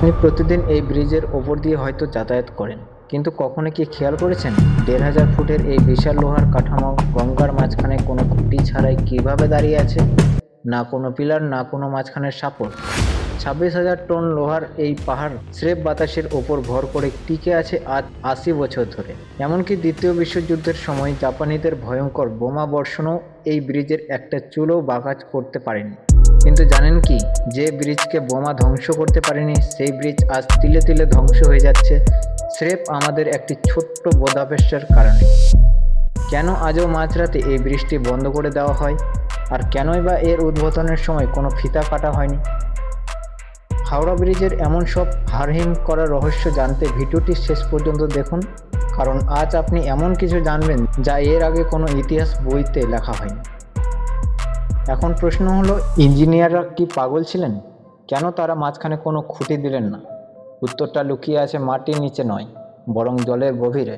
আপনি প্রতিদিন এই ব্রিজের ওপর দিয়ে হয়তো যাতায়াত করেন, কিন্তু কখনো কি খেয়াল করেছেন ১,৫০০ ফুটের এই বিশাল লোহার কাঠামো গঙ্গার মাঝখানে কোনো খুঁটি ছাড়াই কিভাবে দাঁড়িয়ে আছে? না কোনো পিলার, না কোনো মাঝখানের সাপোর্ট। ২৬,০০০ টন লোহার এই পাহাড় স্রেফ বাতাসের ওপর ভর করে টিকে আছে আজ ৮০ বছর ধরে। এমনকি দ্বিতীয় বিশ্বযুদ্ধের সময় জাপানিদের ভয়ঙ্কর বোমা বর্ষণও এই ব্রিজের একটা চুলও বাঁকা করতে পারেনি। কিন্তু জানেন কি, যে ব্রিজকে বোমা ধ্বংস করতে পারেনি সেই ব্রিজ আজ তিলে তিলে ধ্বংস হয়ে যাচ্ছে স্রেফ আমাদের একটি ছোট্ট বোধাভ্যাসের কারণে। কেন আজও মাঝরাতে এই ব্রিজটি বন্ধ করে দেওয়া হয়, আর কেনই বা এর উদ্বোধনের সময় কোনো ফিতা কাটা হয়নি? হাওড়া ব্রিজের এমন সব হাড়হিম করা রহস্য জানতে ভিডিওটি শেষ পর্যন্ত দেখুন, কারণ আজ আপনি এমন কিছু জানবেন যা এর আগে কোনো ইতিহাস বইতে লেখা হয়নি। এখন প্রশ্ন হলো, ইঞ্জিনিয়াররা কি পাগল ছিলেন? কেন তারা মাঝখানে কোনো খুঁটি দিলেন না? উত্তরটা লুকিয়ে আছে মাটির নিচে নয়, বরং জলের গভীরে।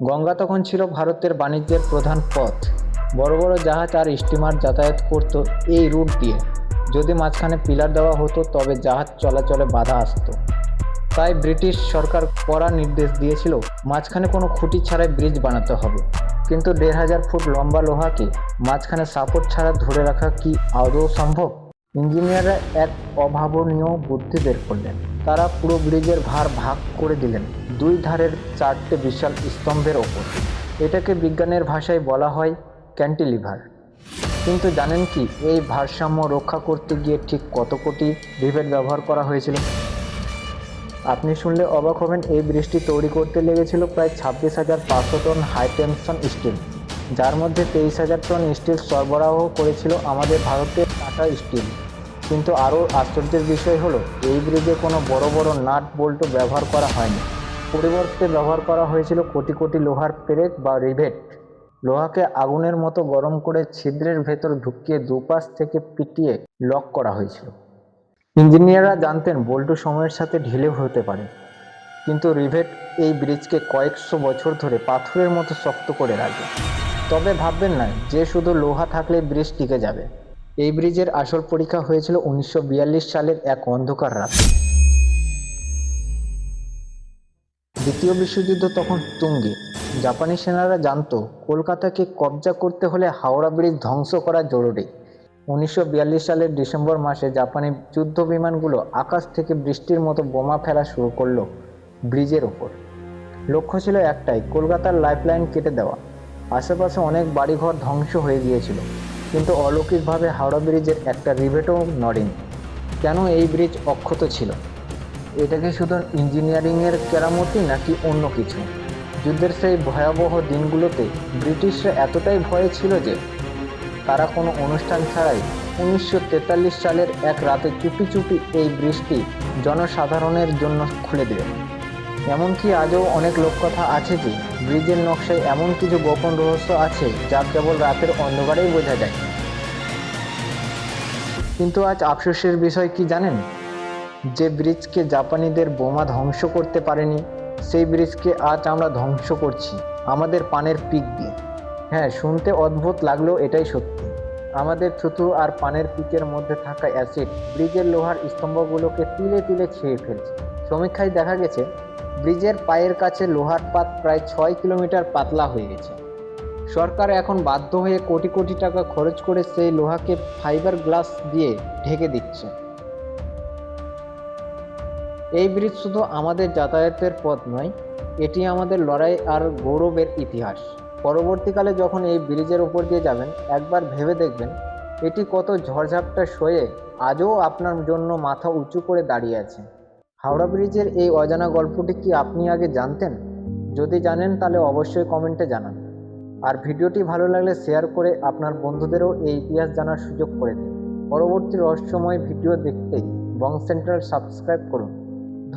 গঙ্গা তখন ছিল ভারতের বাণিজ্যের প্রধান পথ। বড় বড় জাহাজ আর স্টিমার যাতায়াত করত এই রুট দিয়ে। যদি মাঝখানে পিলার দেওয়া হতো তবে জাহাজ চলাচলে বাধা আসতো। তাই ব্রিটিশ সরকার কড়া নির্দেশ দিয়েছিল মাঝখানে কোনো খুঁটি ছাড়াই ব্রিজ বানাতে হবে। কিন্তু ১,৫০০ ফুট লম্বা লোহাকে মাঝখানে সাপোর্ট ছাড়া ধরে রাখা কি আদৌ সম্ভব? ইঞ্জিনিয়াররা এক অভাবনীয় বুদ্ধি বের করলেন। তারা পুরো ব্রিজের ভার ভাগ করে দিলেন দুই ধারের ৪টে বিশাল স্তম্ভের ওপর। এটাকে বিজ্ঞানের ভাষায় বলা হয় ক্যান্টিলিভার। কিন্তু জানেন কি, এই ভারসাম্য রক্ষা করতে গিয়ে ঠিক কত কোটি রিভেট ব্যবহার করা হয়েছিল? আপনি শুনলে অবাক হবেন, এই ব্রিজটি তৈরি করতে লেগেছিল প্রায় ২৬,৫০০ টন হাই টেনশন স্টিল, যার মধ্যে ২৩,০০০ টন স্টিল সরবরাহ করেছিল আমাদের ভারতের টাটা স্টিল। কিন্তু আরও আশ্চর্যের বিষয় হলো, এই ব্রিজে কোনো বড় বড় নাট বল্টু ব্যবহার করা হয়নি। পরিবর্তে ব্যবহার করা হয়েছিল কোটি কোটি লোহার পেরেক বা রিভেট। লোহাকে আগুনের মতো গরম করে ছিদ্রের ভেতর ঢুকিয়ে দুপাশ থেকে পিটিয়ে লক করা হয়েছিল। ইঞ্জিনিয়াররা জানতেন বল্টু সময়ের সাথে ঢিলে হতে পারে, কিন্তু রিভেট এই ব্রিজকে কয়েকশো বছর ধরে পাথরের মতো শক্ত করে রাখবে। তবে ভাববেন না যে শুধু লোহা থাকলে ব্রিজ টিকে যাবে। এই ব্রিজের আসল পরীক্ষা হয়েছিল ১৯৪২ সালের এক অন্ধকার রাতে। দ্বিতীয় বিশ্বযুদ্ধ তখন তুঙ্গে। জাপানি সেনারা জানতো কলকাতাকে কবজা করতে হলে হাওড়া ব্রিজ ধ্বংস করা জরুরি। ১৯৪২ সালের ডিসেম্বর মাসে জাপানি যুদ্ধ বিমানগুলো আকাশ থেকে বৃষ্টির মতো বোমা ফেলা শুরু করলো ব্রিজের ওপর। লক্ষ্য ছিল একটাই, কলকাতার লাইফলাইন কেটে দেওয়া। আশেপাশে অনেক বাড়িঘর ধ্বংস হয়ে গিয়েছিল, কিন্তু অলৌকিকভাবে হাওড়া ব্রিজের একটা রিভেটও নড়েনি। কেন এই ব্রিজ অক্ষত ছিল? এটা কি শুধু ইঞ্জিনিয়ারিংয়ের কেরামতি নাকি অন্য কিছু? যুদ্ধের সেই ভয়াবহ দিনগুলোতে ব্রিটিশরা এতটাই ভয়ে ছিল যে তারা কোনো অনুষ্ঠান ছাড়াই ১৯৪৩ সালের এক রাতে চুপি চুপি এই ব্রিজটি জনসাধারণের জন্য খুলে দিলেন। এমনকি আজও অনেক লোককথা আছে যে ব্রিজের নকশায় এমন কিছু গোপন রহস্য আছে যা কেবল রাতের অন্ধকারেই বোঝা যায়। কিন্তু আজ আফসোসের বিষয় কি জানেন? যে ব্রিজকে জাপানিদের বোমা ধ্বংস করতে পারেনি, সেই ব্রিজকে আজ আমরা ধ্বংস করছি আমাদের পানের পিক দিয়ে। হ্যাঁ, শুনতে অদ্ভুত লাগলেও এটাই সত্যি। আমাদের থুতু আর পানের পিকের মধ্যে থাকা অ্যাসিড ব্রিজের লোহার স্তম্ভগুলোকে তিলে তিলে ছিঁড়ে ফেলছে। সমীক্ষায় দেখা গেছে ব্রিজের পায়ের কাছে লোহার পাত প্রায় ৬ কিলোমিটার পাতলা হয়ে গেছে। সরকার এখন বাধ্য হয়ে কোটি কোটি টাকা খরচ করে সেই লোহাকে ফাইবার গ্লাস দিয়ে ঢেকে দিচ্ছে। এই ব্রিজ শুধু আমাদের যাতায়াতের পথ নয়, এটি আমাদের লড়াই আর গৌরবের ইতিহাস। পরবর্তীকালে যখন এই ব্রিজের উপর দিয়ে যাবেন, একবার ভেবে দেখবেন এটি কত ঝড়ঝাপটা সয়ে আজও আপনার জন্য মাথা উঁচু করে দাঁড়িয়ে আছে। হাওড়া ব্রিজের এই অজানা গল্পটি কি আপনি আগে জানতেন? যদি জানেন তাহলে অবশ্যই কমেন্টে জানান। আর ভিডিওটি ভালো লাগলে শেয়ার করে আপনার বন্ধুদেরও এই ইতিহাস জানার সুযোগ করে দিন। পরবর্তী রহস্যময় ভিডিও দেখতে বং সেন্ট্রাল সাবস্ক্রাইব করুন।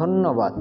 ধন্যবাদ।